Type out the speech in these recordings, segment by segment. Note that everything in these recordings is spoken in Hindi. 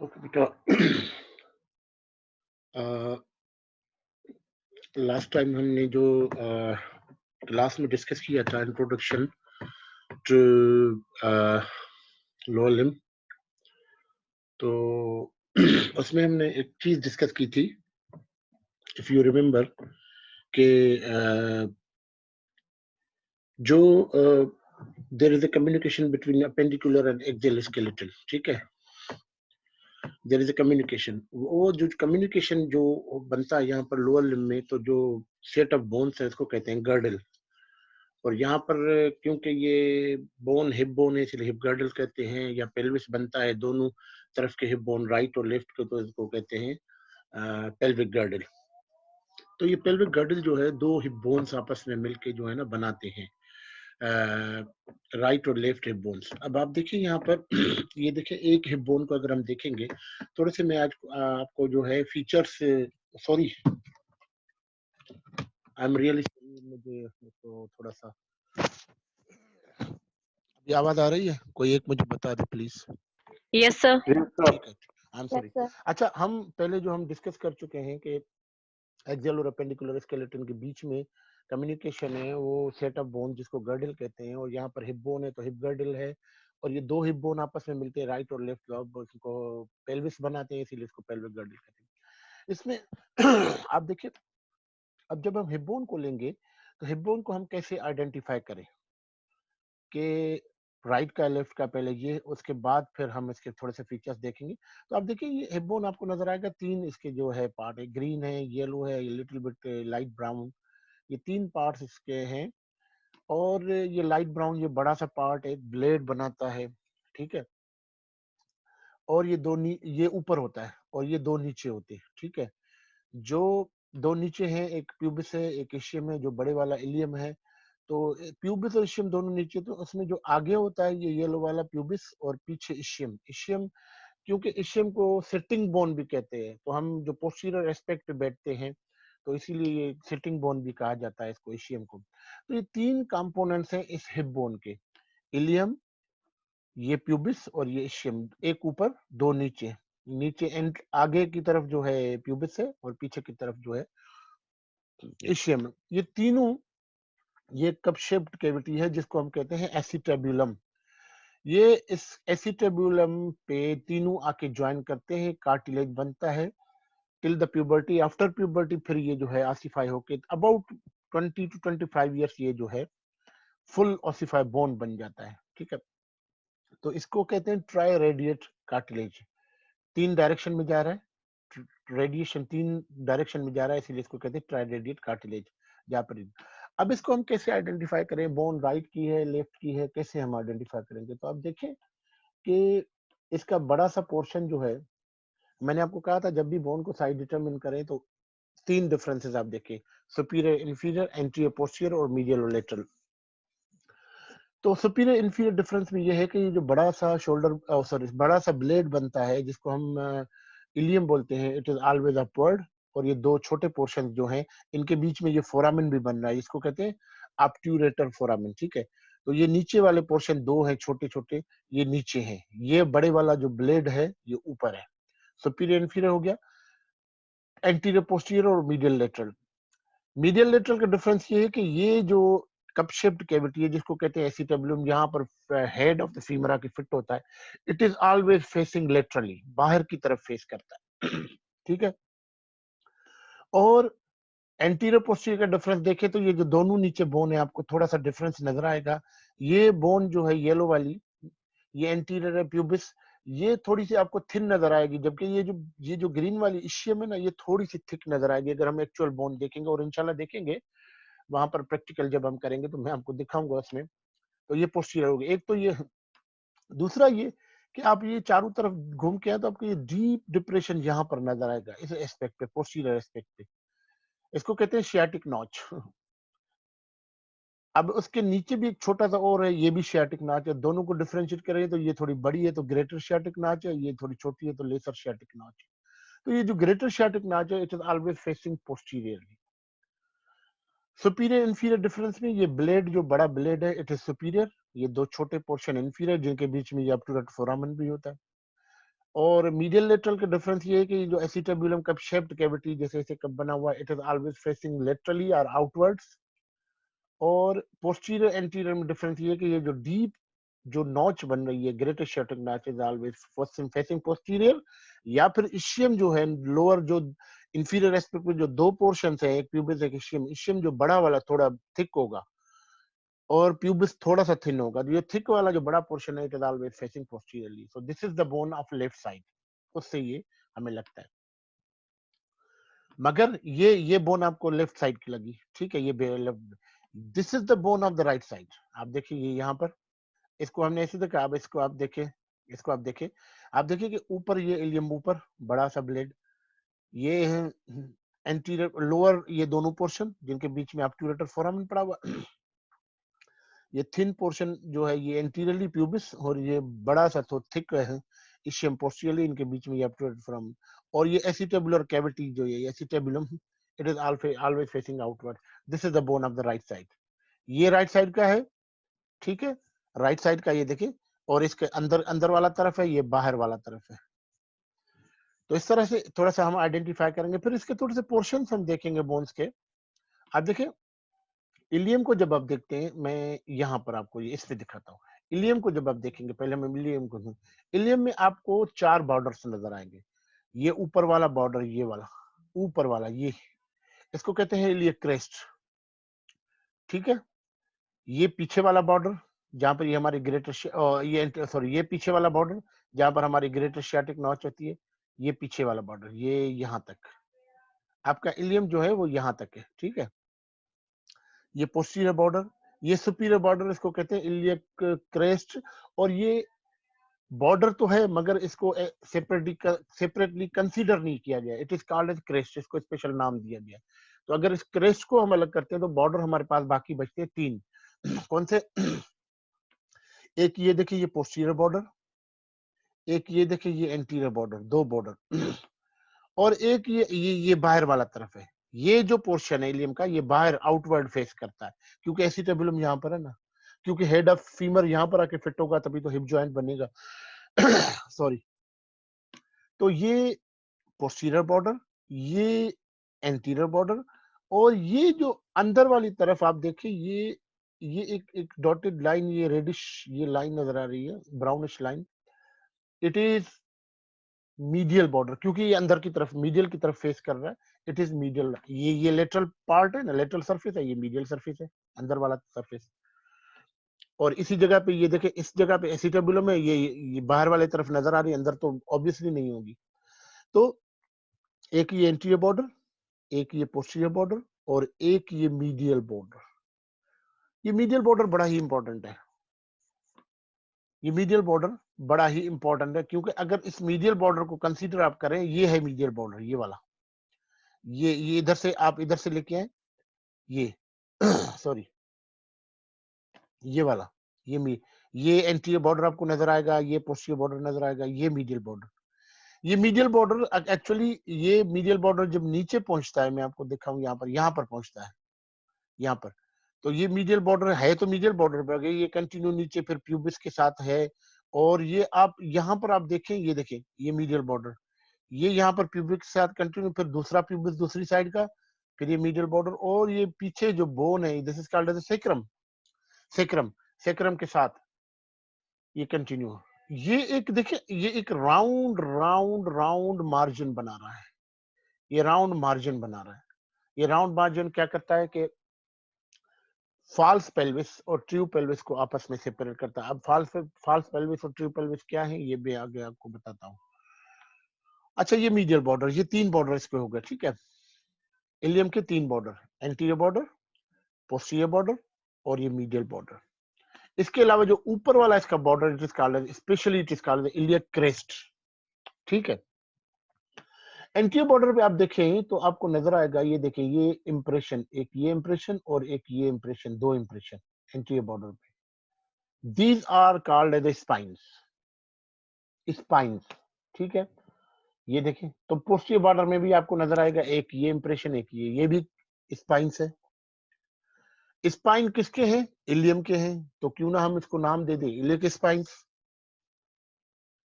ओके बेटा। लास्ट टाइम हमने जो क्लास में डिस्कस किया था इंट्रोडक्शन टू लोअर लिम्ब, तो उसमें हमने एक चीज डिस्कस की थी, इफ यू रिमेम्बर, कि जो there is a communication between appendicular and axial skeleton, ठीक है। देयर इज अ कम्युनिकेशन, वो जो कम्युनिकेशन जो बनता है यहाँ पर लोअर लिम्ब में, तो जो सेट ऑफ बोन्स है उसको कहते हैं गर्डल। और यहाँ पर क्योंकि ये बोन हिप बोन है इसलिए हिप गर्डल कहते हैं, या पेल्विस बनता है दोनों तरफ के हिप बोन, राइट और लेफ्ट के, तो इसको कहते हैं पेल्विक गर्डल। तो ये पेल्विक गर्डल जो है दो हिप बोन्स आपस में मिलके जो है ना बनाते हैं राइट और लेफ्ट हिप बोन्स। अब आप देखिए यहाँ पर ये देखिए एक हिप बोन को अगर हम देखेंगे, थोड़े से मैं आज आपको जो है features, sorry I am really, मुझे तो थोड़ा सा, ये आवाज आ रही है? कोई एक मुझे बता दे प्लीज। Yes sir. ठीक है, आई एम सॉरी। अच्छा, हम पहले जो हम डिस्कस कर चुके हैं कि एक्सियल और अपेंडिकुलर स्केलेटन के बीच में कम्युनिकेशन है, वो सेट ऑफ बोन जिसको गर्डल कहते हैं, और यहाँ पर हिप बोन है तो हिप गर्डल है, और ये दो हिप बोन आपस में मिलते हैं राइट और लेफ्ट लॉब, उसको पेल्विस बनाते हैं, इसीलिए इसको पेल्विक गर्डल कहते हैं। इसमें आप देखिए, अब जब हम हिप बोन को लेंगे तो हिप बोन को हम कैसे आइडेंटिफाई करें कि राइट का लेफ्ट का, पहले ये, उसके बाद फिर हम इसके थोड़े से फीचर्स देखेंगे। तो आप देखिए ये हिप बोन आपको नजर आएगा, तीन इसके जो है पार्ट है, ग्रीन है, येलो है, ये लिटिल बिट लाइट ब्राउन, ये तीन पार्ट्स इसके हैं। और ये लाइट ब्राउन, ये बड़ा सा पार्ट एक ब्लेड बनाता है, ठीक है। और ये ये ऊपर होता है और ये दो नीचे होते हैं, ठीक है। जो दो नीचे हैं, एक प्यूबिस है, एक इशियम है, जो बड़े वाला इलियम है। तो प्यूबिस और इशियम दोनों नीचे, तो उसमें जो आगे होता है ये येलो वाला प्यूबिस, और पीछे इशियम। इशियम, क्योंकि इशियम को सिटिंग बोन भी कहते हैं, तो हम जो पोस्टीरियर एस्पेक्ट पे बैठते हैं, तो इसीलिए ये सिटिंग बोन भी कहा जाता है इसको, इशियम को। तो ये तीन कंपोनेंट्स हैं इस हिप बोन के, इलियम, ये प्यूबिस और ये इशियम, एक ऊपर दो नीचे। नीचे एंड आगे की तरफ जो है प्यूबिस है, और पीछे की तरफ जो है इशियम। ये तीनों, ये कप शेप्ड कैविटी है जिसको हम कहते हैं एसिटेबुलम। ये इस एसिटेबुलम पे तीनों आके ज्वाइन करते हैं, कार्टिलेज बनता है till the puberty. After puberty फिर ये जो है ऑसिफाई होके अबाउट 20 to 25 ईयर्स ये जो है फुल ऑसिफाई बोन बन जाता है, ठीक है। तो इसको कहते हैं ट्राई रेडिएट कार्टिलेज, तीन डायरेक्शन में जा रहा है, रेडिएशन तीन डायरेक्शन में जा रहा है, इसीलिए इसको कहते हैं ट्राई रेडिएट कार्टिलेज। जहाँ पर अब इसको हम कैसे आइडेंटिफाई करें, बोन राइट की है लेफ्ट की है, कैसे हम आइडेंटिफाई करेंगे? तो आप देखें कि इसका बड़ा सा पोर्शन जो है, मैंने आपको कहा था जब भी बोन को साइज डिटरमिन करें तो तीन डिफरेंसेस आप देखें, सुपीरियर इंफीरियर, एंटीरियर पोस्टीरियर और मीडियल और लेटरल। तो सुपीरियर इंफीरियर डिफरेंस में ये है कि ये जो बड़ा सा शोल्डर, सॉरी, बड़ा सा ब्लेड बनता है जिसको हम इलियम बोलते हैं, इट इज ऑलवेज अपवर्ड। और ये दो छोटे पोर्शन जो हैं, इनके बीच में ये फोरामिन भी बन रहा है, इसको कहते हैं ऑब्ट्यूरेटर फोरामिन, ठीक है। तो ये नीचे वाले पोर्शन दो हैं छोटे छोटे, ये नीचे हैं, ये बड़े वाला जो ब्लेड है ये ऊपर है। सुपीरियर इंफीरियर हो गया, एंटीरियर पोस्टीरियर और मीडियल लेटरल। मीडियल लेटरल का डिफरेंस ये है कि ये जो कप शेप्ड कैविटी है जिसको कहते हैं एसिटेबुलम, यहाँ पर हेड ऑफ द फीमरा की फिट होता है, it is always facing laterally, बाहर की तरफ फेस करता है ठीक है। और एंटीरियर पोस्टीरियर का डिफरेंस देखें तो ये जो दोनों नीचे बोन है, आपको थोड़ा सा डिफरेंस नजर आएगा। ये बोन जो है येलो वाली, ये एंटीरियर है प्यूबिस, ये थोड़ी सी आपको थिन नजर आएगी, जबकि ये जो ग्रीन वाली इशियम है ना, ये थोड़ी सी थिक नजर आएगी अगर हम एक्चुअल बोन देखेंगे, और इंशाल्लाह देखेंगे वहां पर प्रैक्टिकल जब हम करेंगे तो मैं आपको दिखाऊंगा उसमें। तो ये पोस्टीरियर होगी एक, तो ये दूसरा ये कि आप ये चारों तरफ घूम के आए तो आपको ये डीप डिप्रेशन यहाँ पर नजर आएगा इस एस्पेक्ट पे, पोस्टीरियर एस्पेक्ट पे, इसको कहते हैं शियाटिक नॉच। अब उसके नीचे भी एक छोटा सा और है, ये भी शियाटिक नाच है। दोनों को डिफरेंशिएट करें तो ये थोड़ी बड़ी है तो ग्रेटर शियाटिक नाच है, ये थोड़ी छोटी है तो लेसर शियाटिक नाच है। तो ये जो ग्रेटर शियाटिक नाच है, it is always facing posteriorly. Superior inferior difference में ये ब्लेड, जो बड़ा ब्लेड है, इट इज सुपीरियर, ये दो छोटे पोर्शन इंफीरियर जिनके बीच में ये अप टू फोरामन भी होता है। और मीडियल लेटरल का डिफरेंस ये है कि जो एसिटाबुलम कप शेप्ड कैविटी जैसे इसे कप बना हुआ है, it is always facing laterally और आउटवर्ड्स। और पोस्टीरियर एंटीरियर में डिफरेंस ये है कि ये जो डीप जो नॉच बन रही है, greatest shirting notch is always facing posterior, या फिर इशियम जो है लोअर जो इंफीरियर एस्पेक्ट में जो दो पोर्शन है, एक प्यूबिस एक इशियम, इशियम जो बड़ा वाला थोड़ा थिक होगा और प्यूबिस थोड़ा सा थिन होगा, तो ये थिक वाला जो बड़ा पोर्शन है it is always facing posteriorly, so this is the bone of left side, उससे ये हमें लगता है। मगर ये बोन आपको लेफ्ट साइड की लगी, ठीक है, ये left, this is the bone of the right side. आप देखिए ये यहाँ पर, इसको हमने ऐसे देखा, अब इसको आप देखिए, इसको आप देखिए कि ऊपर ये इलियम, ऊपर बड़ा सा ब्लेड, ये है एंटीरियर लोअर, ये दोनों पोर्शन जिनके बीच में ऑब्ट्यूरेटर फोरामेन पड़ा हुआ, ये थिन पोर्शन जो है ये एंटीरियरली प्यूबिस, और ये बड़ा सा तो थिक है इशियम पोस्टीरियरली, इनके बीच में ये ऑब्ट्यूरेटर फोरामेन, और ये एसिटेबुलर कैविटी जो है acetabulum, it is always facing outward. This is the bone of the right side, ये राइट साइड का है, ठीक है, राइट साइड का ये देखिए, और इसके अंदर अंदर वाला तरफ है, ये बाहर वाला तरफ है। तो इस तरह से थोड़ा सा हम आइडेंटिफाई करेंगे, फिर इसके थोड़े से पोर्शंस हम देखेंगे बोन्स के। आप देखिए इलियम को जब आप देखते हैं, मैं यहाँ पर आपको ये इस पे दिखाता हूँ, इलियम को जब आप देखेंगे, पहले हम इलियम को, इलियम में आपको 4 बॉर्डर्स नजर आएंगे। ये ऊपर वाला बॉर्डर, ये वाला ऊपर वाला, ये इसको कहते हैं इलियक क्रेस्ट, ठीक है। ये पीछे वाला बॉर्डर जहां पर ये हमारी ग्रेटर ये सॉरी, ये पीछे वाला बॉर्डर जहां पर हमारी ग्रेटर शियाटिक नॉच होती है, ये पीछे वाला बॉर्डर, ये यहाँ तक आपका इलियम जो है वो यहाँ तक है, ठीक है। ये पोस्टीरियर बॉर्डर, ये सुपीरियर बॉर्डर, इसको कहते हैं इलियक क्रेस्ट। और ये बॉर्डर तो है मगर इसको सेपरेटली कंसीडर नहीं किया गया, it is called as crest, इसको स्पेशल नाम दिया गया। तो अगर इस क्रेस्ट को हम अलग करते हैं तो बॉर्डर हमारे पास बाकी बचते हैं 3। कौन से? एक ये देखिए ये पोस्टीरियर बॉर्डर, एक ये देखिए ये एंटीरियर बॉर्डर, 2 बॉर्डर, और एक ये बाहर वाला तरफ है। ये जो पोर्शन है इलियम का, ये बाहर आउटवर्ड फेस करता है, क्योंकि एसिटेबुलम यहाँ पर है ना, क्योंकि हेड ऑफ फीमर यहाँ पर आके फिट होगा तभी तो हिप जॉइंट बनेगा। सॉरी। तो ये पोस्टीरियर बॉर्डर, ये एंटीरियर बॉर्डर, और ये जो अंदर वाली तरफ आप देखिए, ये एक डॉटेड लाइन, ये रेडिश ये लाइन नजर आ रही है, brownish line, it is medial border, क्योंकि ये अंदर की तरफ मीडियल की तरफ फेस कर रहा है, इट इज मीडियल। ये लेटरल पार्ट है ना, लेटरल सरफेस है, ये मीडियल सरफेस है, अंदर वाला सरफेस। और इसी जगह पे ये देखे, इस जगह पे एसिटाबुलम है, ये बाहर वाले तरफ नजर आ रही है, अंदर तो ऑब्वियसली नहीं होगी। तो एक ये एंटीरियर बॉर्डर, एक ये पोस्टीरियर बॉर्डर, और एक ये मीडियल बॉर्डर। ये मीडियल बॉर्डर बड़ा ही इंपॉर्टेंट है, ये मीडियल बॉर्डर बड़ा ही इंपॉर्टेंट है, क्योंकि अगर इस मीडियल बॉर्डर को कंसीडर आप करें, ये है मीडियल बॉर्डर, ये वाला, ये इधर से आप इधर से लेके आए, ये सॉरी, ये वाला, ये एंटीरियर बॉर्डर आपको नजर आएगा, ये पोस्टीरियर बॉर्डर नजर आएगा, ये मीडियल बॉर्डर। ये मीडियल बॉर्डर एक्चुअली, ये मीडियल बॉर्डर जब नीचे पहुंचता है, मैं आपको दिखाऊं, यहाँ पर पहुंचता है, यहाँ पर। तो ये मीडियल बॉर्डर है, तो मीडियल बॉर्डर पर गई, ये कंटिन्यू नीचे फिर प्यूबिस के साथ है। और ये आप यहाँ पर आप देखें, ये देखें, ये मीडियल बॉर्डर, ये यहाँ पर प्यूबिक के साथ कंटिन्यू, फिर दूसरा प्यूबिस दूसरी साइड का, फिर ये मीडियल बॉर्डर, और ये पीछे जो बोन है, this is called as sacrum, sacrum, sacrum के साथ ये कंटिन्यू। ये एक देखिए, ये एक राउंड राउंड राउंड मार्जिन बना रहा है, ये राउंड मार्जिन बना रहा है। ये राउंड मार्जिन क्या करता है कि फॉल्स पेल्विस और ट्रू पेल्विस को आपस में सेपरेट करता है। अब फॉल्स पेल्विस और ट्रू पेल्विस क्या है, ये भी आगे आपको बताता हूँ। अच्छा, ये मीडियल बॉर्डर, ये 3 बॉर्डर इसके हो गए, ठीक है। इलियम के 3 border, anterior border, posterior border, और ये मीडियल बॉर्डर। इसके अलावा जो ऊपर वाला इसका border, it is called specially it is called iliac crest, ठीक है। एंटीरियर बॉर्डर पे आप देखें तो आपको नजर आएगा, ये देखें, ये इंप्रेशन, एक ये इंप्रेशन और एक ये इंप्रेशन, 2 इंप्रेशन एंटीरियर बॉर्डर पे। These are called as spines, spines, ठीक है। ये देखें, तो पोस्टीरियर बॉर्डर में भी आपको नजर आएगा, एक ये इंप्रेशन, एक ये भी स्पाइन्स है। स्पाइन किसके हैं? इलियम के हैं, तो क्यों ना हम इसको नाम दे दें इलियक स्पाइन्स।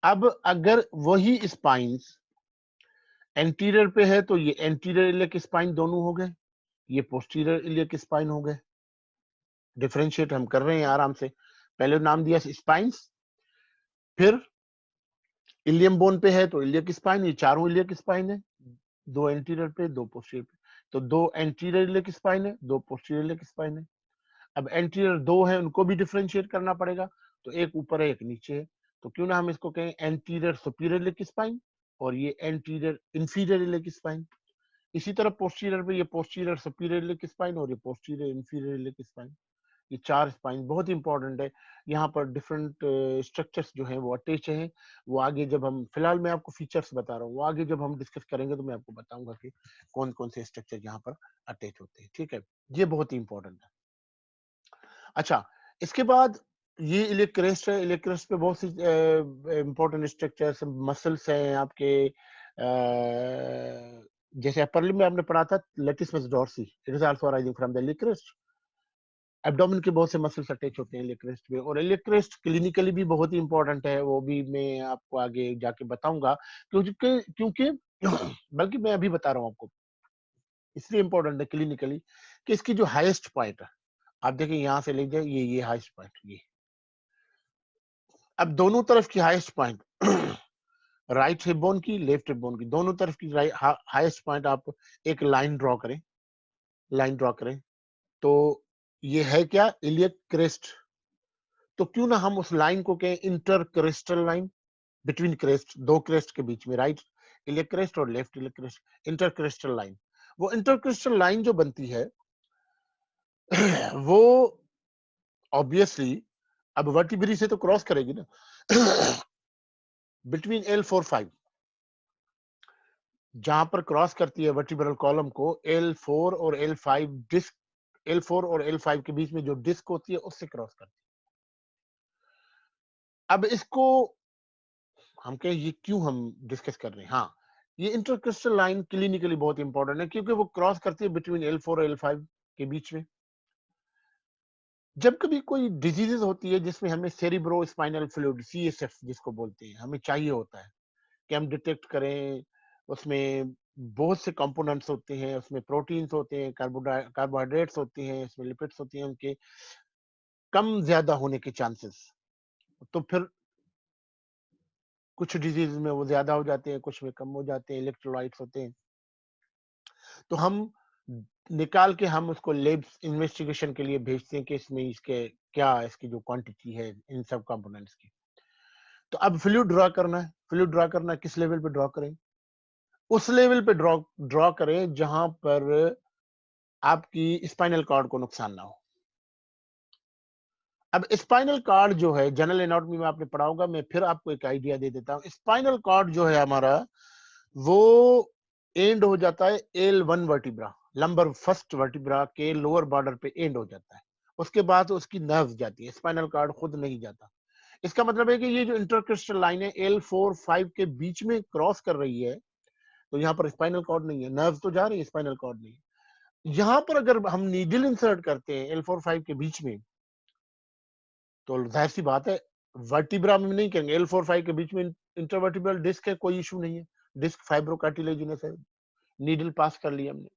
अब अगर वही स्पाइन्स एंटीरियर पे है तो ये एंटीरियर इलियक स्पाइन दोनों हो गए, ये पोस्टीरियर इलियक स्पाइन हो गए। डिफरेंशिएट हम कर रहे हैं आराम से। पहले नाम दिया स्पाइन्स, फिर इलियम बोन पे है तो इलियक स्पाइन, ये चारों इलियक स्पाइन है, दो एंटीरियर पे दो पोस्टीरियर पे, तो दो एंटीरियर इलियक स्पाइन है, दो पोस्टीरियर इलियक स्पाइन है। अब एंटीरियर दो है, उनको भी डिफरेंशिएट करना पड़ेगा, तो एक ऊपर है एक नीचे है, तो क्यों ना हम इसको कहें एंटीरियर सुपीरियर इलियक स्पाइन और ये एंटीरियर इंफीरियर इलियक स्पाइन। इसी तरह पोस्टीरियर पे ये पोस्टीरियर सुपीरियर इलियक स्पाइन और ये पोस्टीरियर इंफीरियर इलियक स्पाइन। ये चार स्पाइन बहुत इंपॉर्टेंट है। यहाँ पर डिफरेंट स्ट्रक्चर्स जो हैं वो अटैच हैं, वो आगे जब हम, फिलहाल मैं आपको फीचर्स बता रहा हूँ, वो आगे जब हम डिस्कस करेंगे तो मैं आपको बताऊंगा कि कौन कौन से स्ट्रक्चर यहाँ पर अटैच होते हैं। ठीक है, ये बहुत ही इंपॉर्टेंट है। अच्छा, इसके बाद ये इलियक क्रेस्ट है। इलियक क्रेस्ट पे बहुत सी इंपॉर्टेंट स्ट्रक्चर्स मसल्स हैं आपके, जैसे अपर लिम्ब में आपने पढ़ा था latissimus dorsi, it is also arising from the iliac crest. Abdomen के बहुत से मसल्स अटैच होते हैं इलियक क्रेस्ट में, और इलियक क्रेस्ट क्लिनिकली भी बहुत ही इंपॉर्टेंट है, वो भी मैं आपको आगे जाके बताऊंगा, क्योंकि क्योंकि बल्कि मैं अभी बता रहा हूँ आपको, इसलिए इंपॉर्टेंट है क्लिनिकली कि इसकी जो हाईएस्ट पॉइंट है, आप देखिए यहां से ले जाए, ये हाईएस्ट पॉइंट, ये अब दोनों तरफ की highest point right hip bone की, लेफ्ट हिप बोन की, दोनों तरफ की हाईएस्ट पॉइंट आप एक लाइन ड्रॉ करें, लाइन ड्रॉ करें, तो ये है क्या, इलियक क्रेस्ट। तो क्यों ना हम उस लाइन को कहें inter crestal line, between crest, दो क्रेस्ट के बीच में, राइट इलियक क्रेस्ट और left iliac crest, inter crestal line. वो इंटर क्रेस्टल लाइन जो बनती है वो ऑब्वियसली अब वर्टिब्री से तो क्रॉस करेगी ना बिटवीन L4-5, जहां पर क्रॉस करती है वर्टिब्रल कॉलम को, L4 और L5 डिस्क, L4 और L5 के बीच में जो डिस्क होती है उससे क्रॉस करती है। अब इसको हम कहें, ये क्यों हम डिस्कस कर रहे हैं, हाँ, ये इंटरक्रिस्टल लाइन क्लिनिकली बहुत इंपॉर्टेंट है, क्योंकि वो क्रॉस करती है बिटवीन L4 और L5 के बीच में। जब कभी कोई डिजीजेस होती है जिसमें हमें सेरिब्रो स्पाइनल फ्लूइड, CSF जिसको बोलते हैं, हमें चाहिए होता है कि हम डिटेक्ट करें, उसमें बहुत से कंपोनेंट्स होते हैं, उसमें प्रोटीन्स होते हैं, कार्बोहाइड्रेट्स होते हैं, उसमें लिपिड्स होती हैं, उनके कम ज्यादा होने के चांसेस, तो फिर कुछ डिजीज में वो ज्यादा हो जाते हैं, कुछ में कम हो जाते हैं, इलेक्ट्रोलाइट्स होते हैं, तो हम निकाल के हम उसको लैब इन्वेस्टिगेशन के लिए भेजते हैं कि इसमें इसके क्या, इसकी जो क्वांटिटी है इन सब कंपोनेंट्स की। तो अब फ्लूइड ड्रॉ करना है, फ्लूइड ड्रॉ करना है, किस लेवल पे ड्रॉ करें, उस लेवल पे ड्रॉ ड्रॉ करें जहां पर आपकी स्पाइनल कॉर्ड को नुकसान ना हो। अब स्पाइनल कॉर्ड जो है, जनरल एनाटॉमी में आपने पढ़ा होगा, मैं फिर आपको एक आइडिया दे देता हूँ। स्पाइनल कॉर्ड जो है हमारा, वो एंड हो जाता है L1 vertebra, lumbar first vertebra के लोअर बॉर्डर पे एंड हो जाता है, उसके बाद उसकी नर्व जाती है, स्पाइनल कॉर्ड खुद नहीं जाता। इसका मतलब है कि ये जो इंटरक्रिस्टल लाइन है L4-5 के बीच में क्रॉस कर रही है, तो यहाँ पर स्पाइनल कॉर्ड नहीं है, नर्व तो जा रही है, स्पाइनल कॉर्ड नहीं है। यहाँ पर अगर हम नीडल इंसर्ट करते हैं L4-5 के बीच में, तो जाहिर सी बात है वर्टिब्रा में नहीं करेंगे, L4-5 के बीच में इंटरवर्टिब्रल डिस्क है, कोई इशू नहीं है, डिस्क फाइब्रोकार्टिलेजिनस है, नीडल पास कर लिया हमने,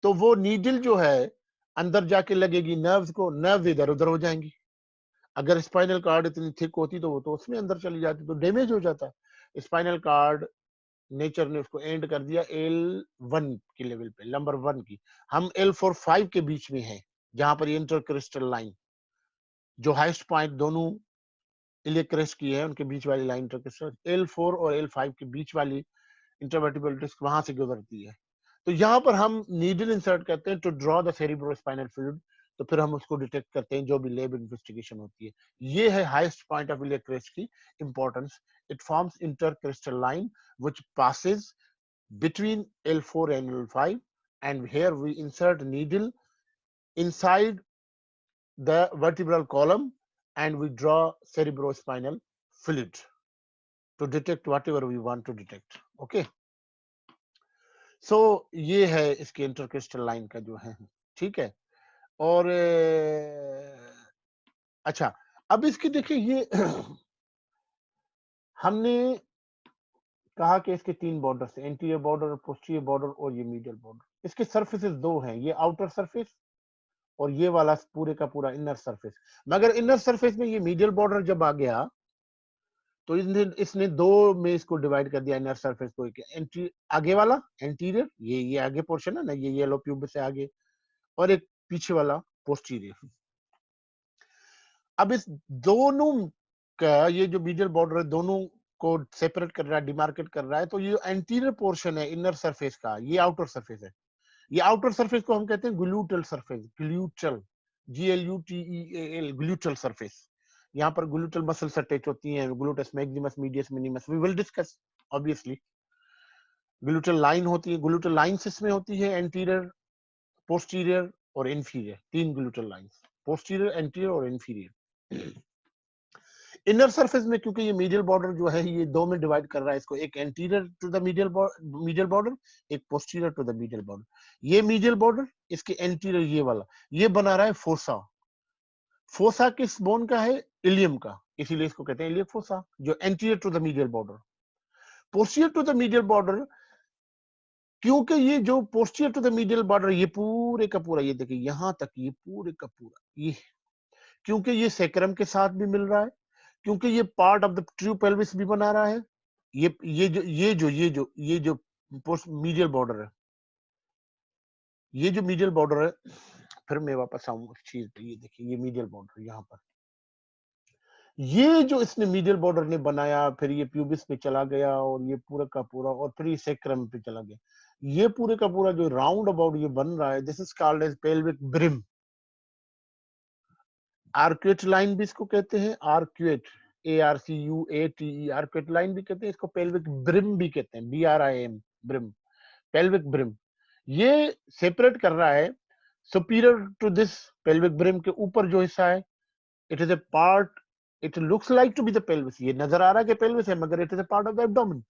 तो वो नीडल जो है अंदर जाके लगेगी नर्व्स को, नर्व इधर उधर हो जाएंगी। अगर स्पाइनल कार्ड इतनी थिक होती तो वो तो उसमें अंदर चली जाती, तो डैमेज हो जाता। स्पाइनल कार्ड नेचर ने उसको एंड कर दिया L1 की लेवल पे, नंबर 1 की। हम L4-5 के बीच में है, जहां पर इंटरक्रिस्टल लाइन, जो हाईएस्ट पॉइंट दोनों इलियक क्रेस्ट की है, उनके बीच वाली लाइन इंटरक्रिस्टल L4 और L5 के बीच वाली इंटरवर्टिब्रल डिस्क वहां से गुजरती है। तो यहाँ पर हम नीडल इंसर्ट करते हैं to draw the cerebrospinal fluid, तो फिर हम उसको डिटेक्ट करते हैं जो भी लैब इन्वेस्टिगेशन होती है। ये है highest point of iliac crest की importance. It forms intercristal line which passes between L4 and L5, and here we insert needle inside the vertebral column and we draw cerebrospinal fluid to detect whatever we want to detect. Okay, सो ये है इसके इंटरक्रिस्टल लाइन का जो है, ठीक है। और अच्छा, अब इसकी देखिए ये हमने कहा कि इसके 3 बॉर्डर्स हैं, एंटीरियर बॉर्डर, पोस्टीरियर बॉर्डर और ये मीडियल बॉर्डर। इसके सर्फेसेस 2 हैं, ये आउटर सरफेस और ये वाला पूरे का पूरा इनर सरफेस। मगर इनर सरफेस में ये मीडियल बॉर्डर जब आ गया तो इसने इसने 2 में इसको डिवाइड कर दिया इनर सरफेस को। एक एंटी आगे वाला एंटीरियर, ये आगे पोर्शन है ना, ये येलो प्यूबिस से आगे, और एक पीछे वाला पोस्टीरियर। अब इस दोनों का ये जो मीडियल बॉर्डर है दोनों को सेपरेट कर रहा है, डिमार्केट कर रहा है। तो ये एंटीरियर पोर्शन है इनर सरफेस का, ये आउटर सरफेस है। ये आउटर सरफेस को हम कहते हैं gluteal surface, gluteal, GLUTEAL, gluteal surface. यहाँ पर ग्लूटल मसल्स अटैच होती हैं, gluteus maximus, medius, minimus, we will discuss obviously. Gluteal line होती है, ग्लूटल लाइंस इसमें होती है, एंटीरियर, पोस्टीरियर और inferior, 3 gluteal lines, posterior, anterior और इंफीरियर। इनर सरफेस में क्योंकि ये मीडियल बॉर्डर जो है ये 2 में डिवाइड कर रहा है इसको, एक anterior to the medial border, एक posterior to the medial border. ये मीडियल बॉर्डर, इसके एंटीरियर ये वाला, ये बना रहा है फोसा। फोसा किस बोन का है? इलियम का, इसीलिए इसको कहते हैं इलियक फोसा, जो anterior to the medial border. Posterior to the medial border, क्योंकि ये जो posterior to the medial border, ये पूरे का पूरा, ये देखिए यहां तक, ये पूरे का पूरा, ये क्योंकि ये सेक्रम के साथ भी मिल रहा है, क्योंकि ये part of the true pelvis भी बना रहा है। ये जो पोस्ट मीडियल बॉर्डर है, ये जो मीडियल बॉर्डर है, फिर मैं वापस आऊंगा चीज पे, ये देखिए ये मीडियल बॉर्डर यहाँ पर, ये जो इसने मीडियल बॉर्डर ने बनाया, फिर ये प्यूबिस पे चला गया और ये पूरा का पूरा, और फिर ये सेक्रम पे चला गया। ये पूरे का पूरा जो राउंड अबाउट ये बन रहा है, this is called as pelvic brim. Arcuate line भी इसको कहते हैं, आर्क्वेट, ARCUATE, आर्क्वेट लाइन भी कहते हैं इसको, पेल्विक ब्रिम भी कहते हैं, BRIM, ब्रिम, पेल्विक ब्रिम। ये सेपरेट कर रहा है superior to this pelvic brim के ऊपर जो हिस्सा है, it is a part, it looks like to be the pelvis, ये नजर आ रहा है कि पेल्विस है, मगर it is a part of the abdomen.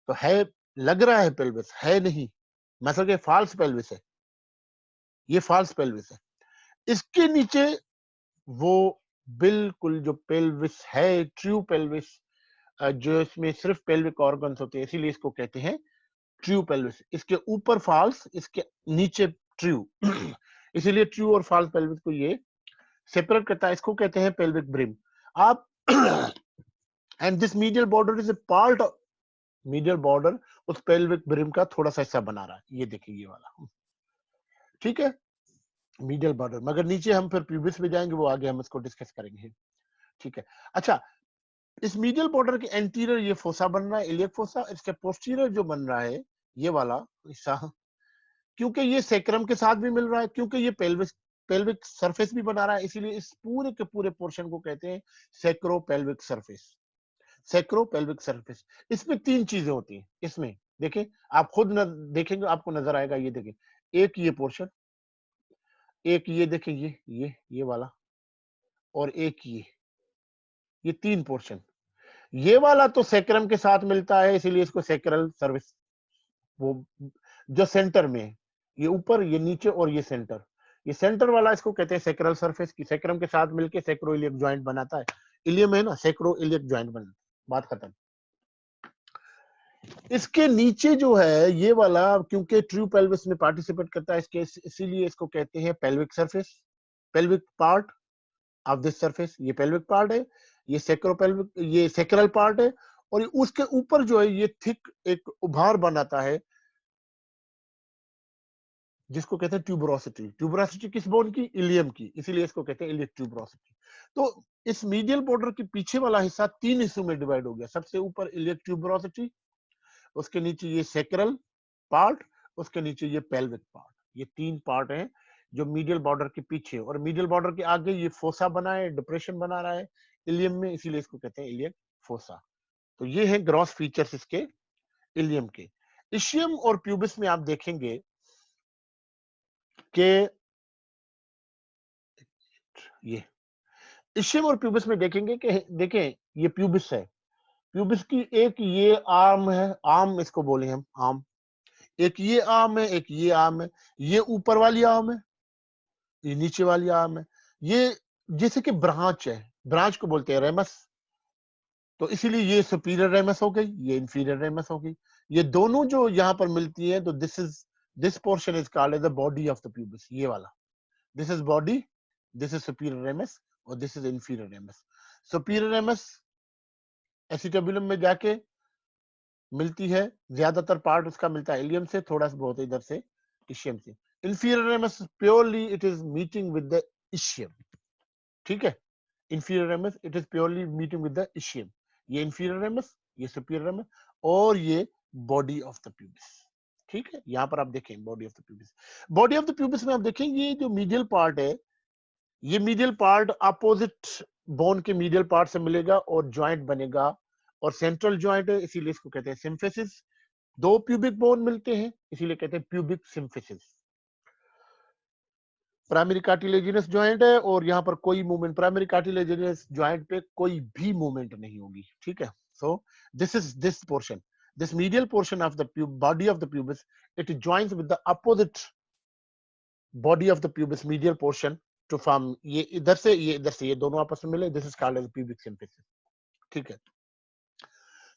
तो है, लग रहा है पेल्विस, है नहीं, मतलब कि फाल्स पेल्विस है, ये फाल्स पेल्विस है। इसके नीचे वो बिल्कुल जो पेल्विस है, ट्रू पेल्विस, जो इसमें सिर्फ पेल्विक ऑर्गन्स होते हैं, इसीलिए इसको कहते हैं ट्रू पेल्विस। इसके ऊपर फॉल्स, इसके नीचे ट्रू। इसीलिए ट्रू और फॉल्स पेल्विस को ये सेपरेट करता है, इसको कहते हैं पेल्विक ब्रिम। आप and this medial border is a part of medial border, उस पेल्विक ब्रिम का थोड़ा सा हिस्सा बना रहा है, ये देखिए ये वाला, ठीक है, मीडियल बॉर्डर। मगर नीचे हम फिर प्यूबिस में जाएंगे, वो आगे हम इसको डिस्कस करेंगे, ठीक है। अच्छा, इस मीडियल बॉर्डर के एंटीरियर ये फोसा बन रहा है, इलियक फोसा। इसके पोस्टीरियर जो बन रहा है ये वाला हिस्सा, क्योंकि ये सेक्रम के साथ भी मिल रहा है, क्योंकि ये पेल्विक सरफेस भी बना रहा है, इसीलिए इस पूरे के पूरे पोर्शन को कहते हैं सेक्रो पेल्विक सरफेस, सेक्रो पेल्विक सरफेस। इसमें 3 चीजें होती हैं इसमें, देखें, आप खुद देखेंगे आपको नजर आएगा, ये देखें, एक ये पोर्शन, एक ये देखें, ये वाला, और एक ये 3 पोर्शन। ये वाला तो सेक्रम के साथ मिलता है, इसीलिए इसको सेक्रल सर्विस, वो जो सेंटर में है, ये ऊपर, ये नीचे और ये सेंटर, ये सेंटर वाला इसको कहते हैं सेक्रल सरफेस, की सेक्रम के साथ मिलके सेक्रो इलियक ज्वाइंट बनाता है। इलियम है ना, सेक्रो इलियक ज्वाइंट बनता है, बात खत्म। इसके नीचे जो है ये वाला, क्योंकि ट्रू पेल्विस में पार्टिसिपेट करता है, इसके इसीलिए इसको कहते हैं pelvic surface, pelvic part of this surface, ये पेल्विक पार्ट है, ये सेक्रोपेल्विक, ये सेक्रल पार्ट है, और उसके ऊपर जो है ये थिक एक उभार बनाता है, जिसको कहते हैं ट्यूबरोसिटी। ट्यूबरोसिटी किस बोन की? इलियम की, इसीलिए इसको कहते हैं इलियक ट्यूबरोसिटी। तो इस मीडियल बॉर्डर के पीछे वाला हिस्सा 3 हिस्सों में डिवाइड हो गया, सबसे ऊपर इलियक ट्यूबरोसिटी, उसके नीचे ये सेक्रल पार्ट, उसके नीचे ये पेल्विक पार्ट, ये 3 पार्ट हैं जो मीडियल बॉर्डर के पीछे, और मीडियल बॉर्डर के आगे ये फोसा बना है, डिप्रेशन बना रहा है इलियम में, इसीलिए इसको कहते हैं इलियक फोसा। तो ये है ग्रॉस फीचर्स इसके इलियम के। इशियम और प्यूबिस में आप देखेंगे कि ये इशियम और प्यूबिस में देखेंगे कि, देखें, ये प्यूबिस है, प्यूबिस की एक ये आर्म है, आर्म इसको बोले हम आर्म, एक ये आर्म है, एक ये आर्म है, ये ऊपर वाली आर्म है, ये नीचे वाली आर्म है, ये जैसे कि ब्रांच है, ब्रांच को बोलते हैं रेमस, तो इसीलिए ये सुपीरियर रेमस हो गई, ये इंफीरियर रेमस हो गई। ये दोनों जो यहाँ पर मिलती है, तो this portion is called as the body of the pubis, ये वाला। This is body, this is superior ramus और this is inferior ramus. Superior ramus acetabulum में जाके मिलती है, ज्यादातर पार्ट उसका मिलता है इलियम से, थोड़ा सा बहुत इधर से इशियम से। Inferior ramus purely it is meeting with the ischium, ठीक है। Inferior ramus it is purely meeting with the ischium. ये इंफीरियर रेमस, ये सुपीरियर रेमस, और ये बॉडी ऑफ द प्यूबिस, ठीक है। यहां पर आप देखें body of the pubis. Body of the pubis में आप देखें ये जो मीडियल पार्ट है, ये मीडियल पार्ट अपोजिट बोन के मीडियल पार्ट से मिलेगा और ज्वाइंट बनेगा, और सेंट्रल ज्वाइंट है, इसीलिए इसको कहते हैं सिम्फिसिस। दो प्यूबिक बोन मिलते हैं, इसीलिए कहते हैं pubic symphysis. Primary cartilaginous joint है, और यहाँ पर कोई मूवमेंट, प्राइमरी कार्टिलेजिनस ज्वाइंट पे कोई भी मूवमेंट नहीं होगी, ठीक है। So this is this portion, this medial portion of the body of the pubis, it joins with the opposite body of the pubis medial portion to form, ये इधर से ये इधर से, ये दोनों आपस में मिले, this is called as pubic symphysis, ठीक है।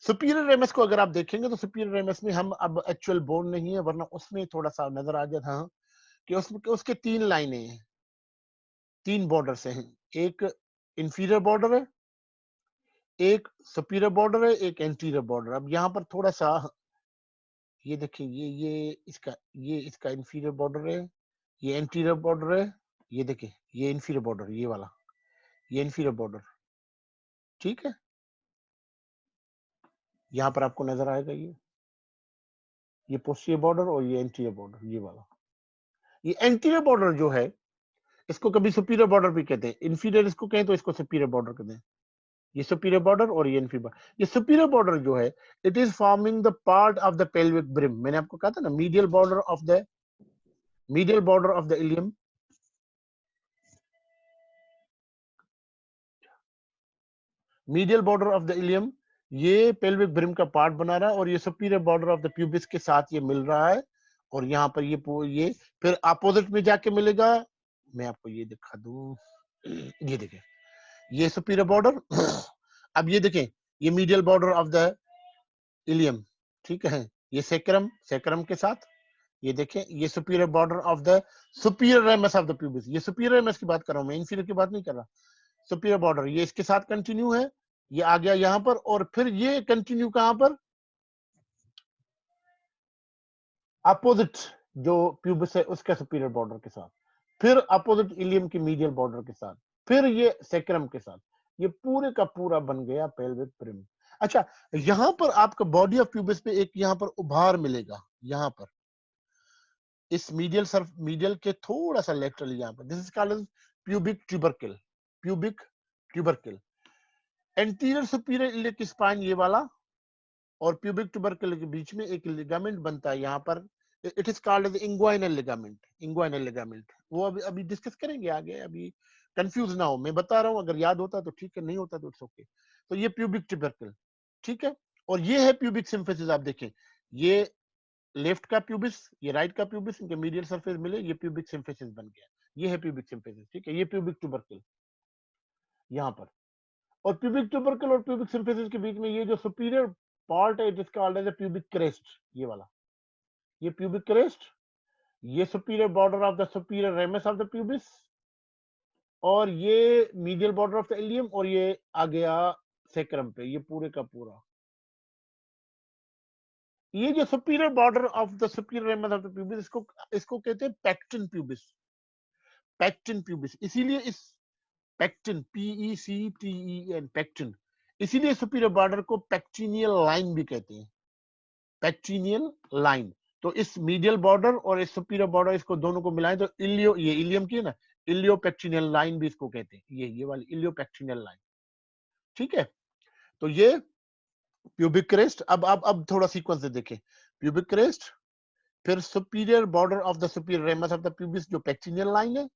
सुपीरियर रेमस को अगर आप देखेंगे तो सुपीरियर रेमस में हम अब एक्चुअल बोन नहीं है, वरना उसमें थोड़ा सा नजर आ जाता है कि उसमें उसके तीन लाइनें हैं, तीन बॉर्डर हैं। एक इंफीरियर बॉर्डर है, एक सुपीरियर बॉर्डर है, एक एंटीरियर बॉर्डर। अब यहाँ पर थोड़ा सा ये देखिए, ये इसका इंफीरियर बॉर्डर है, ये एंटीरियर बॉर्डर है, ये देखिए ये इंफीरियर बॉर्डर, ये वाला ये इंफीरियर बॉर्डर, ठीक है। यहाँ पर आपको नजर आएगा ये पोस्टीरियर बॉर्डर और ये एंटीरियर बॉर्डर, ये वाला। ये एंटीरियर बॉर्डर जो है, इसको कभी सुपीरियर बॉर्डर भी कहते हैं, इंफीरियर इसको कहें तो इसको सुपीरियर बॉर्डर कहते हैं। ये सुपीरियर बॉर्डर और ये इंफीरियर बॉर्डर। ये सुपीरियर बॉर्डर जो है, it is forming the part of the pelvic brim. मैंने आपको कहा था ना, medial border of the ilium, medial border of the ilium, ये पेल्विक ब्रिम का पार्ट बना रहा है, और ये superior border of the pubis के साथ ये मिल रहा है, और यहाँ पर ये फिर अपोजिट में जाके मिलेगा। मैं आपको ये दिखा दूं, ये देखें, ये सुपीरियर बॉर्डर। अब ये देखें, ये medial border of the ilium, ठीक है। ये सेक्रम के साथ, ये देखें, ये superior border of the superior ramus of the pubis. ये सुपीरियर रेमस की बात कर रहा हूं मैं, इंफीरियर की बात नहीं कर रहा। सुपीरियर बॉर्डर ये इसके साथ कंटिन्यू है, ये आ गया यहां पर, और फिर ये कंटिन्यू कहां पर, अपोजिट जो प्यूबिस है उसके सुपीरियर बॉर्डर के साथ, फिर अपोजिट इलियम की मीडियल बॉर्डर के साथ, फिर ये सेक्रम के साथ। ये पूरे का पूरा बन गया पेल्विक ब्रिम। अच्छा, यहां पर आपका बॉडी ऑफ प्यूबिस पे एक यहां पर उभार मिलेगा, यहां पर इस मीडियल के थोड़ा सा लेटरल यहां पर, this is called pubic tubercle, pubic tubercle. Anterior superior iliac spine ये वाला, और प्यूबिक ट्यूबरकल के बीच में एक लिगामेंट बनता है यहाँ पर, it is called as inguinal ligament, inguinal ligament. वो अभी अभी डिस्कस करेंगे आगे, अभी कंफ्यूज ना हो, मैं बता रहा हूँ, अगर याद होता तो ठीक है, नहीं होता तो इट्स ओके। तो ये प्यूबिक ट्यूबरकल, ठीक है। और ये है प्यूबिक सिम्फिसिस। आप देखें, ये लेफ्ट का प्यूबिस, ये राइट का प्यूबिस, इनके मीडियल सरफेस मिले, ये प्यूबिक सिम्फिसिस बन गया। ये है प्यूबिक सिम्फिसिस, ठीक है। ये प्यूबिक ट्यूबरकल यहाँ पर, और प्यूबिक ट्यूबरकल और प्यूबिक सिम्फिसिस के बीच में ये जो सुपीरियर पार्ट है, it is called as a pubic crest, ये वाला, ये प्यूबिक क्रेस्ट, ये superior border of the superior ramus of the pubis, और ये medial border of the ilium, और ये आ गया सेक्रम पे, ये पूरे का पूरा। ये जो superior border of the superior ramus of the pubis, इसको कहते हैं पेक्टिन प्यूबिस, पेक्टिन प्यूबिस। इसीलिए इस पेक्टिन, PECTEN, पेक्टिन, इसीलिए सुपीरियर बॉर्डर को पेक्टिनियल लाइन भी कहते हैं, पेक्टिनियल लाइन। तो इस मीडियल बॉर्डर और इस सुपीरियर बॉर्डर, इसको दोनों को मिलाएं तो ये इलियम की है ना, इलियो पेक्टिनियल लाइन भी इसको कहते हैं, ये वाली इलियो पेक्टिनियल लाइन, ठीक है। तो ये प्यूबिक क्रेस्ट। अब थोड़ा सीक्वेंस से देखें, प्यूबिक क्रेस्ट, फिर superior border of the superior ramus of the pubis जो पेक्टिनियल लाइन है,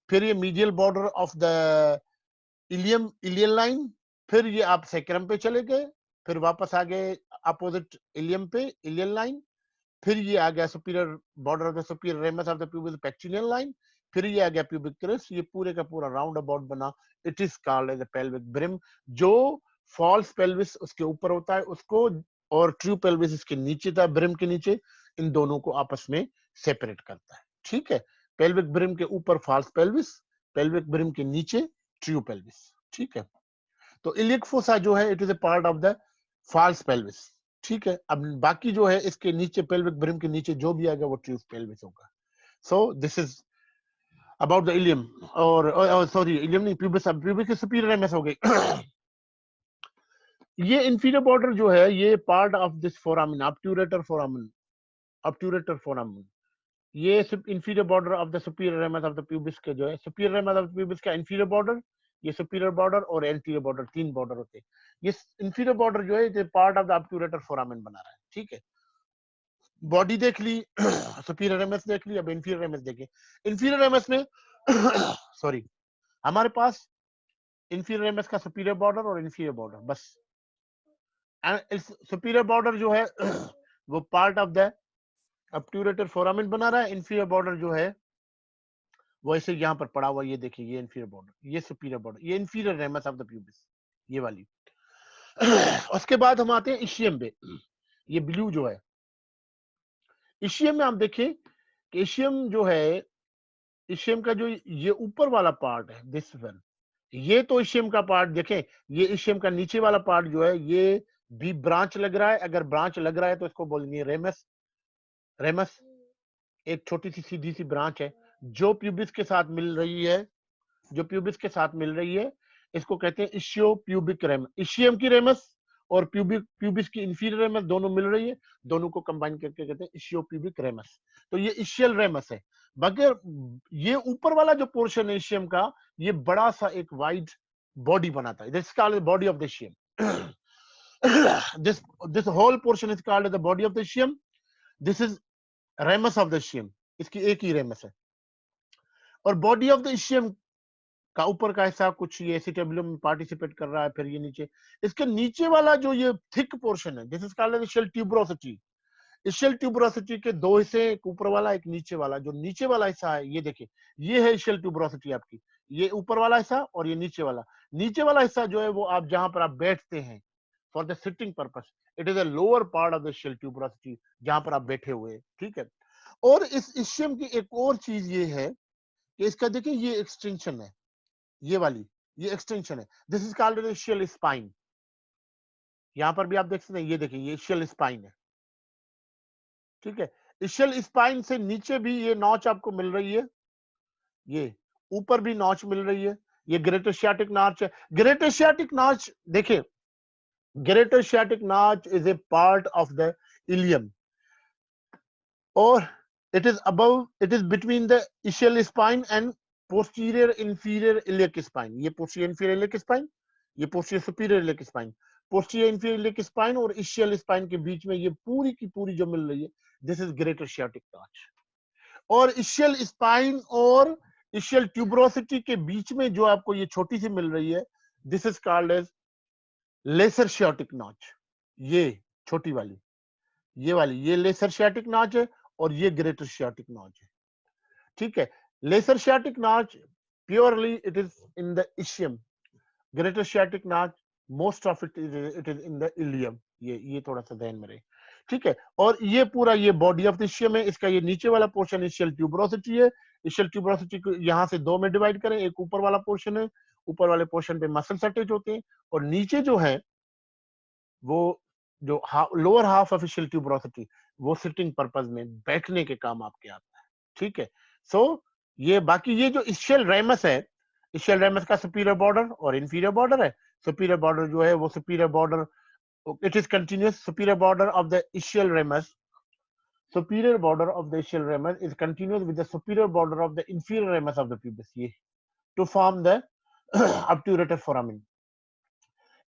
फिर ये medial border of the ilium line, फिर ये आप सेक्रम पे चले गए, फिर वापस आ गए अपोजिट इलियम पे, इलियन लाइन, फिर ये आ गया superior border of the superior ramus of the pubis pectineal line, फिर ये आ गया प्यूबिक क्रेस्ट, ये पूरे का पूरा राउंड अबाउट बना, it is called as a pelvic brim, जो फॉल्स पेल्विस उसके ऊपर होता है उसको, और ट्रू पेल्विस इसके नीचे था, ब्रिम के नीचे, इन दोनों को आपस में सेपरेट करता है। ठीक है, पेल्विक ब्रिम के ऊपर फॉल्स पेल्विस, पेल्विक ब्रिम के नीचे ट्रू पेल्विस। ठीक है, तो इलियक फोसा जो है it is a part of the false pelvis. ठीक है, अब बाकी जो है इसके नीचे पेल्विक ब्रिम के नीचे जो भी आएगा वो ट्रू पेल्विस होगा। So this is about the ilium, और सॉरी इलियम नहीं, प्यूबिस, अब प्यूबिक के सुपीरियर एमएस हो गई। ये इंफीरियर बॉर्डर जो है ये part of this foramen, obturator foramen, obturator foramen, ये inferior border of the superior ramus of the pubis के जो है, superior ramus of the pubis का इंफीरियर बॉर्डर, ये सुपीरियर बॉर्डर और एंटीरियर बॉर्डर, तीन बॉर्डर होते हैं। ये इंफीरियर बॉर्डर जो है ये part of the obturator foramen बना रहा है। ठीक है, बॉडी देख ली, सुपीरियर रेमस देख ली, अब इंफीरियर रेमस देखें। इंफीरियर रेमस में सॉरी हमारे पास इंफीरियर रेमस का सुपीरियर बॉर्डर और इंफीरियर बॉर्डर बस। सुपीरियर बॉर्डर जो है वो part of the obturator foramen बना रहा है। इंफीरियर बॉर्डर जो है वो ऐसे यहाँ पर पड़ा हुआ, ये देखिए ये इंफीरियर बॉर्डर, ये सुपीरियर बॉर्डर, ये inferior ramus of the pubis, ये वाली। उसके बाद हम आते हैं इशियम पे। ये ब्लू जो है, इशियम में आप देखें कि इशियम जो है, इशियम का जो ये ऊपर वाला पार्ट है दिस वन, ये तो इशियम का पार्ट देखें, ये इशियम का नीचे वाला पार्ट जो है ये भी ब्रांच लग रहा है। अगर ब्रांच लग रहा है तो इसको बोलेंगे रेमस। रेमस एक छोटी सी सीधी सी ब्रांच है जो प्यूबिस के साथ मिल रही है, जो प्यूबिस के साथ मिल रही है, इसको कहते हैं इशियो प्यूबिक रेमस। इशियम की रेमस और प्यूबिस की इंफीरियर रेमस दोनों मिल रही है, दोनों को कंबाइन करके कहते हैं इशियो प्यूबिक रेमस। तो ये इशियल रेमस है। बगैर ये ऊपर वाला जो पोर्शन है इशियम का, ये बड़ा सा एक वाइड बॉडी बनाता है, this called body of the ischium. This whole portion is called the body of the ischium. This is ramus of the ischium, इसकी एक ही रेमस है। और बॉडी ऑफ द इशियम का ऊपर का हिस्सा कुछ ये एसिटेबुलम में पार्टिसिपेट कर रहा है, फिर ये नीचे, इसके नीचे वाला जो ये थिक पोर्शन है, this is called essential tuberosity. Essential tuberosity के दो हिस्से, एक ऊपर वाला एक नीचे वाला। जो नीचे वाला हिस्सा है ये देखिए, ये है इशियल ट्यूबरोसिटी आपकी, ये ऊपर वाला हिस्सा और ये नीचे वाला। नीचे वाला हिस्सा जो है वो आप जहां पर आप बैठते हैं for the sitting purpose, it is a lower part of the essential tuberosity, जहां पर आप बैठे हुए। ठीक है, और इस इशियम की एक और चीज ये है कि इसका देखिए ये एक्सटेंशन है, ये वाली, ये एक्सटेंशन है, this is called essential spine. यहां पर भी आप देख सकते हैं, ये देखिए ये इशियल स्पाइन है। ठीक है, इशियल स्पाइन से नीचे भी ये नॉच आपको मिल रही है, ये ऊपर भी नॉच मिल रही है, ये ग्रेटर शियाटिक नॉच है। ग्रेटर शियाटिक नॉच देखिए, greater sciatic notch is a part of the ilium, और it is above, it is between the ischial spine and posterior inferior iliac spine। ये posterior inferior iliac spine, ये posterior superior iliac spine, posterior inferior iliac spine और ischial spine के बीच में ये पूरी की पूरी जो मिल रही है, this is greater sciatic notch। और ischial spine और ischial tuberosity के बीच में जो आपको ये छोटी सी मिल रही है, this is called as lesser sciatic notch। ये छोटी वाली, ये वाली, ये लेसर शियाटिक नॉच है और ये ग्रेटर शियाटिक नॉच है। ठीक है, lesser sciatic notch purely it is in the ischium, greater sciatic notch most of it is in the ilium. ये थोड़ा सा ध्यान में रहे। ठीक है, और ये पूरा ये बॉडी ऑफ द इशियम है, इसका ये नीचे वाला पोर्शन इशियल ट्यूबरोसिटी है। इशियल ट्यूबरोसिटी को यहाँ से दो में डिवाइड करें, एक ऊपर वाला पोर्शन है, ऊपर वाले पोर्शन पे मसल्स अटैच होते हैं, और नीचे जो है वो जो lower half of essential tuberosity, वो सिटिंग पर्पस में बैठने के काम आपके आता है। ठीक है, सो ये बाकी ये जो इशियल रेमस है, इशियल रेमस का सुपीरियर बॉर्डर और इंफीरियर बॉर्डर है। सुपीरियर बॉर्डर जो है वो superior border, it is continuous, superior border of the essential ramus, superior border of the ischial ramus is continuous with the superior border of the inferior ramus of the pubis, ये to form the obturator foramen।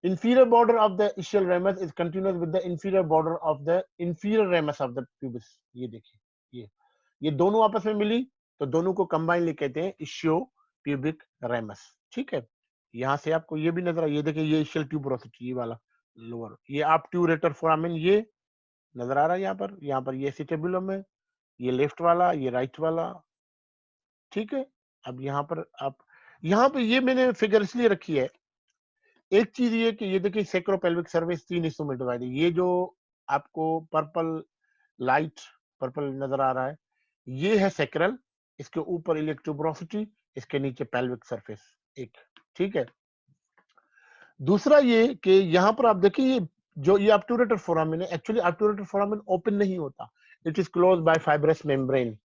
Inferior border of the ischial ramus is continuous with the inferior border of the inferior ramus of the pubis। ये देखिए, ये दोनों आपस में मिली तो दोनों को कंबाइनली कहते हैं इशियो प्यूबिक रेमस। ठीक है, यहां से आपको ये भी नजर, ये देखिए ये इशियल ट्यूबरोसिटी, ये वाला लोअर, ये ऑब्ट्यूरेटर फोरामेन ये नजर आ रहा है यहाँ पर ये एसिटेबुलम है, ये लेफ्ट वाला, ये राइट वाला। ठीक है, अब यहाँ पर आप, यहाँ पे ये मैंने फिगर इसलिए रखी है, एक चीज ये कि ये देखिए सेक्रोपेल्विक सर्विस 3 हिस्सों में डिवाइड है। ये जो आपको लाइट पर्पल नजर आ रहा है, ये है सेक्रल, इसके ऊपर इलियक ट्यूबरोसिटी, इसके नीचे पेल्विक सरफेस एक, ठीक है। दूसरा ये कि यहाँ पर आप देखिए जो ये ऑब्टूरेटर फोरामेन है, एक्चुअली ऑब्टूरेटर फोरामेन ओपन नहीं होता, it is close by fibrous membrane.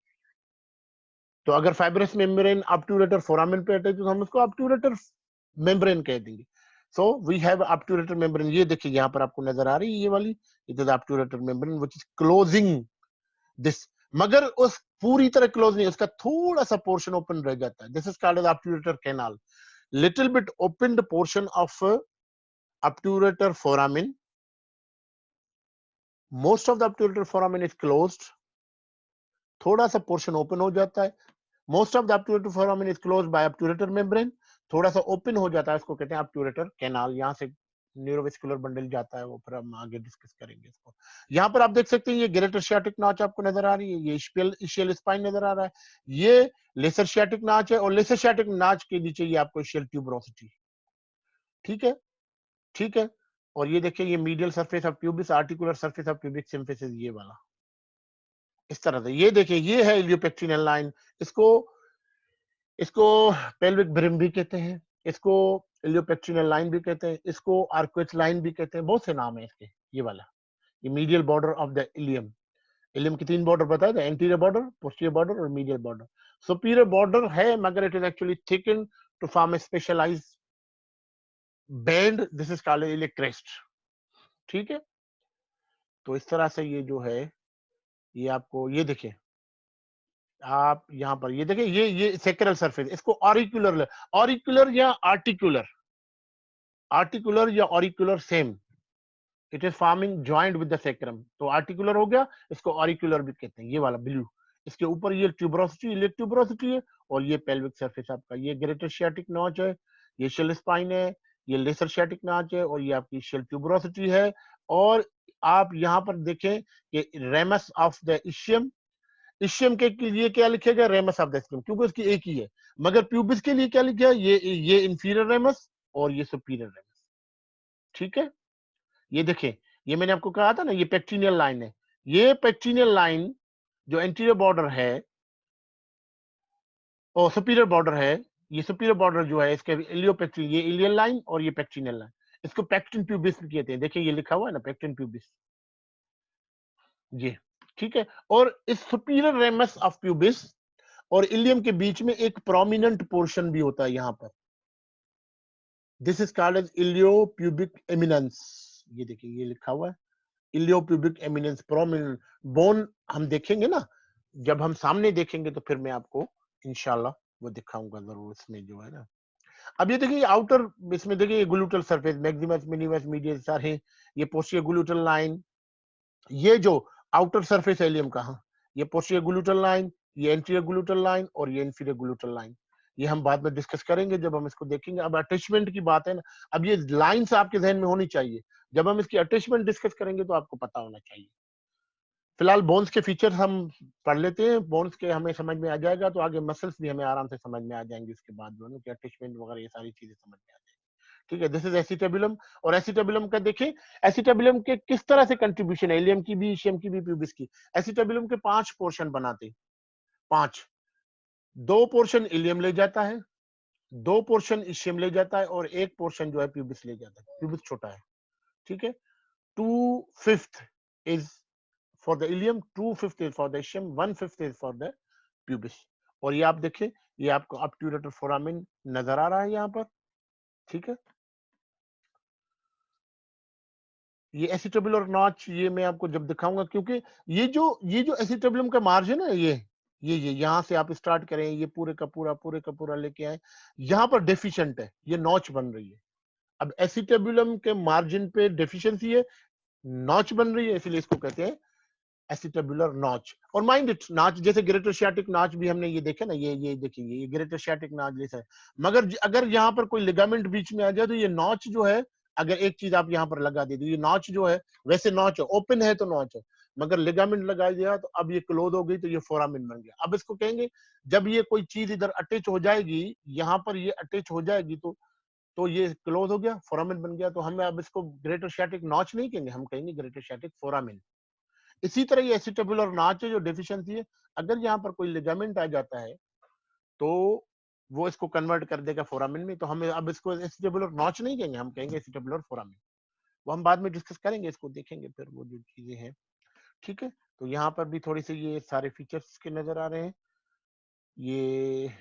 तो अगर फाइब्रस मेम्ब्रेन ऑब्टूरेटर फोरामेन पे अटैच तो हम उसको ऑब्टूरेटर मेम्ब्रेन कह देंगे। So we have obturator membrane, ये देखिए यहाँ पर आपको नजर आ रही है ये वाली, it is obturator membrane which is closing this, मगर उस पूरी तरह क्लोज नहीं, उसका थोड़ा सा पोर्शन ओपन रह जाता है, this is called as obturator canal, little bit opened portion of obturator foramen. Most of the obturator foramen is closed, थोड़ा सा पोर्शन ओपन हो जाता है। Most of the obturator foramen is closed by obturator membrane, थोड़ा सा ओपन हो जाता है, इसको कहते हैं obturator canal। यहाँ से न्यूरोवेस्कुलर बंडल जाता है, वो फिर हम आगे डिस्कस करेंगे इसको। यहाँ पर आप देख सकते हैं ये ग्रेटर शियाटिक नॉच आपको नजर आ रही है, ये इशियल स्पाइन नजर आ रहा है, ये लेसर शियाटिक नॉच है, और लेसर शियाटिक नॉच के नीचे ये आपको इशियल ट्यूबरोसिटी, ठीक है, ठीक है। और ये देखिए ये medial surface of pubis, articular surface of pubic symphysis, ये वाला इस तरह से। ये देखिए ये है इलियोपेक्टिनल लाइन, इसको इसको पेल्विक ब्रिम भी कहते हैं, इसको इलियोपेक्टिनल लाइन भी कहते हैं, इसको आर्क्वेच लाइन भी कहते हैं, बहुत से नाम है इसके। ये वाला ये medial border of the ilium, ilium की 3 बॉर्डर बताए थे, एंटीरियर बॉर्डर, पोस्टीरियर बॉर्डर और मीडियल बॉर्डर। सुपीरियर बॉर्डर है मगर it is actually thicken to form a specialised band, this is called iliac crest, ठीक है। तो इस तरह से ये जो है ये आपको, ये देखिए आप यहाँ पर ये देखिए ये सेक्रल सरफेस, इसको ऑरिकुलर, ऑरिकुलर या आर्टिकुलर, आर्टिकुलर या auricular same, it is forming joint with the sacrum, तो आर्टिकुलर हो गया, इसको ऑरिकुलर भी कहते हैं, ये वाला ब्लू। इसके ऊपर ये ट्यूबरोसिटी, इलियक ट्यूबरोसिटी है, और ये पेल्विक सरफेस आपका, ये ग्रेटर शियाटिक नॉच है, ये शेल स्पाइन है, ये लेसर शियाटिक नॉच है, और ये आपकी शेल ट्यूबरोसिटी है। और आप यहाँ पर देखें कि ramus of the ischium, ischium के लिए क्या लिखेगा, रेमस ऑफ द इशियम, क्योंकि उसकी एक ही है, मगर प्यूबिस के लिए क्या लिखा, ये इंफीरियर रेमस और ये सुपीरियर रेमस, ठीक है। ये देखें, ये मैंने आपको कहा था ना, ये पेक्टिनियल लाइन है, ये पेक्टिनियल लाइन जो एंटीरियर बॉर्डर है और सुपीरियर बॉर्डर है, ये सुपीरियर बॉर्डर जो है इसके इलियोपेक्टिन, ये इलियल लाइन और ये पेक्टिनियल लाइन, इसको पेक्टिन प्यूबिस कहते हैं। देखिए ये लिखा हुआ है ना पेक्टिन प्यूबिस, ये ठीक है। और इस सुपीरियर रेमस ऑफ प्यूबिस और इलियम के बीच में एक प्रोमिनेंट पोर्शन भी होता है यहाँ पर, this is called as iliopubic eminence. ये देखिए ये लिखा हुआ है इलियोप्यूबिक एमिनेंस प्रोमिनेंट बोन, हम देखेंगे ना जब हम सामने देखेंगे तो फिर मैं आपको इंशाल्लाह वो दिखाऊंगा जरूर, इसमें जो है ना। अब ये देखिए आउटर, इसमें देखिए gluteal surface, Maximus minimus medius सारे, ये पोस्टीरियर ग्लूटल लाइन, ये जो आउटर सरफेस एलियम का, हाँ, ये पोस्टीरियर ग्लूटल लाइन, ये एंटीरियर ग्लूटल लाइन और ये इंफीरियर ग्लूटल लाइन, ये हम बाद में डिस्कस करेंगे जब हम इसको देखेंगे। अब अटैचमेंट की बात है ना, अब ये लाइंस आपके जहन में होनी चाहिए, जब हम इसकी अटैचमेंट डिस्कस करेंगे तो आपको पता होना चाहिए। फिलहाल बोन्स के फीचर्स हम पढ़ लेते हैं, बोन्स के हमें समझ में आ जाएगा तो आगे मसल्स भी हमें आराम से समझ में आ जाएंगे, उसके बाद जो है अटैचमेंट वगैरह ये सारी चीजें समझ में आ जाएंगी, ठीक है। दिस इज एसिटेबुलम, और एसिटेबुलम का देखें, एसिटेबुलम के किस तरह से कंट्रीब्यूशन है, इलियम की भी, इशियम की भी, प्यूबिस की। एसिटेबुलम के 5 पोर्शन बनाते, 5, 2 पोर्शन इलियम ले जाता है, 2 पोर्शन इशियम ले जाता है, और 1 पोर्शन जो है प्यूबिस ले जाता है, प्यूबिस छोटा है, ठीक है। 2/5 is for the ilium, 2/5 is for the ischium, 1/5 is for the pubis। और ये आप देखें, ये आपको obturator foramen नजर आ रहा है यहाँ पर, ठीक है। ये एसिटेबुलर नॉच ये मैं आपको जब दिखाऊंगा, क्योंकि ये जो एसिटेबुलम का मार्जिन है, ये यहाँ से आप स्टार्ट करें, ये पूरे का पूरा लेके आए, यहाँ पर डेफिशिएंट है, ये नॉच बन रही है। अब एसिटेबुलम के मार्जिन पे डेफिशिएंसी है, नॉच बन रही है, इसलिए इसको कहते हैं एसिटेबुलर नॉच। और माइंड इट, नॉच जैसे ग्रेटर शियाटिक नॉच भी हमने ये देखे ना, ये देखिए ये ग्रेटर शियाटिक नॉच जैसा है, मगर अगर यहाँ पर कोई लिगामेंट बीच में आ जाए तो ये नॉच जो है, अगर एक चीज आप यहाँ पर लगा दे, तो ये नॉच जो है, वैसे नॉच है, ओपन है तो नॉच है, मगर लिगामेंट लगा दिया तो अब ये क्लोज हो गई तो ये फोरामिन बन गया। अब इसको कहेंगे जब ये कोई चीज इधर अटैच हो जाएगी, यहाँ पर ये अटैच हो जाएगी, तो ये क्लोज हो गया, फोरामिन बन गया। तो हम अब इसको ग्रेटर सियाटिक नॉच नहीं कहेंगे, हम कहेंगे ग्रेटर सियाटिक फोरामिन। इसी तरह ये एसिटाबुलर नॉच है जो डेफिशिएंसी है, अगर यहाँ पर कोई लिगामेंट आ जाता है तो वो इसको कन्वर्ट कर देगा फोरामिन में। तो हमें अब इसको एसिटाबुलर नॉच नहीं कहेंगे, हम कहेंगे एसिटाबुलर फोरामिन। वो हम बाद में डिस्कस करेंगे, इसको देखेंगे फिर वो जो चीजें हैं, ठीक है। तो यहाँ पर भी थोड़ी सी ये सारे फीचर्स के नजर आ रहे हैं। ये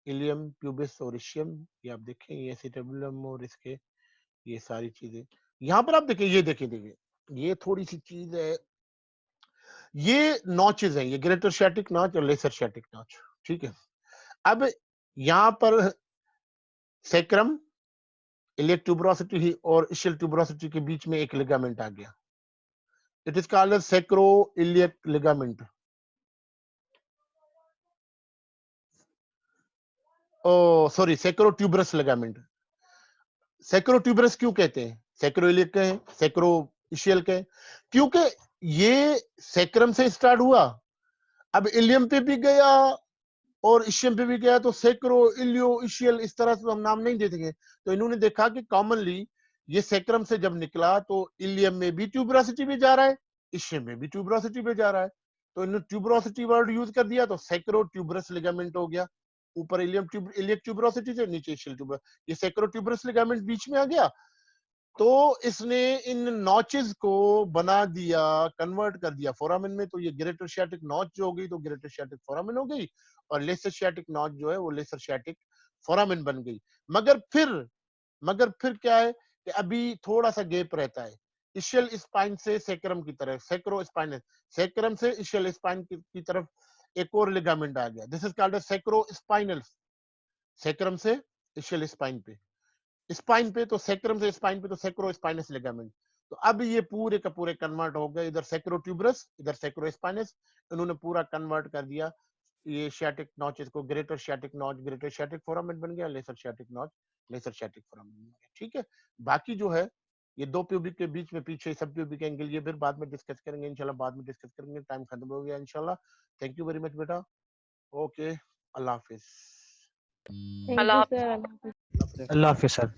इलियम, प्यूबिस और इशियम, ये आप देखें, ये एसिटाबुलम और इसके ये सारी चीजें। यहाँ पर आप देखें, ये देखिए ये थोड़ी सी चीज है, ये नॉचेस हैं, ये ग्रेटर सियाटिक नॉच और लेसर सियाटिक नॉच, ठीक है। अब यहाँ पर सैक्रम, इलियक ट्यूबरोसिटी और इशियल ट्यूबरोसिटी के बीच में एक लिगामेंट आ गया। It is called as sacroiliac ligament. Oh sorry, sacrotuberous ligament. Sacrotuberous क्यों कहते हैं, सैक्रो इलियक कहें, सैक्रो इशियल कहें, क्योंकि ये सैक्रम से स्टार्ट हुआ, अब इलियम पे भी गया और इशियम पे भी गया, तो सैक्रो, इलियो, इशियल इस तरह से हम नाम नहीं देते। तो इन्होंने देखा कि कॉमनली ये सैक्रम से जब निकला तो इलियम में भी ट्यूबरोसिटी पे जा रहा है, इशियम में भी ट्यूबरोसिटी पे जा रहा है, तो इन्होंने ट्यूबरोसिटी वर्ड यूज कर दिया, तो सैक्रो ट्यूबरस लिगामेंट हो गया। ऊपर इलियक ट्यूबरोसिटी से, नीचे इशियल ट्यूबर, ये सैक्रो ट्यूबरस लिगामेंट बीच में आ गया। तो इसने इन नॉचेस को बना दिया, कन्वर्ट कर दिया फोरामिन में। तो ये ग्रेटर सियाटिक नॉच जो हो गई तो ग्रेटर सियाटिक फोरामिन हो गई, और लेसर सियाटिक नॉच जो है वो लेसर सियाटिक फोरामिन बन गई। मगर फिर क्या है कि अभी थोड़ा सा गैप रहता है इशियल स्पाइन से सैक्रम की तरफ, सैक्रो स्पाइनस, सैक्रम से इशियल स्पाइन की तरफ एक और लिगामेंट आ गया। This is called sacro spinal, sacrum से इशियल स्पाइन पे, स्पाइन पे तो सैक्रम से स्पाइन पे तो सैक्रो स्पाइनस लिगामेंट। तो अब ये पूरे का पूरे कन्वर्ट हो गए, इधर सैक्रो ट्यूबरस, इधर सैक्रो स्पाइनस, इन्होंने पूरा कन्वर्ट कर दिया ये सियाटिक नॉचेस को। Greater sciatic notch greater sciatic foramen बन गया, lesser sciatic notch lesser sciatic foramen बन गया, ठीक है। बाकी जो है ये दो प्यूबिक के बीच में पीछे सब प्यूबिक एंगल, ये फिर बाद में डिस्कस करेंगे इंशाल्लाह, बाद में डिस्कस करेंगे, टाइम खत्म हो गया इंशाल्लाह। थैंक यू वेरी मच बेटा, okay, Allah Hafiz. Thank you sir. Allah Hafiz sir.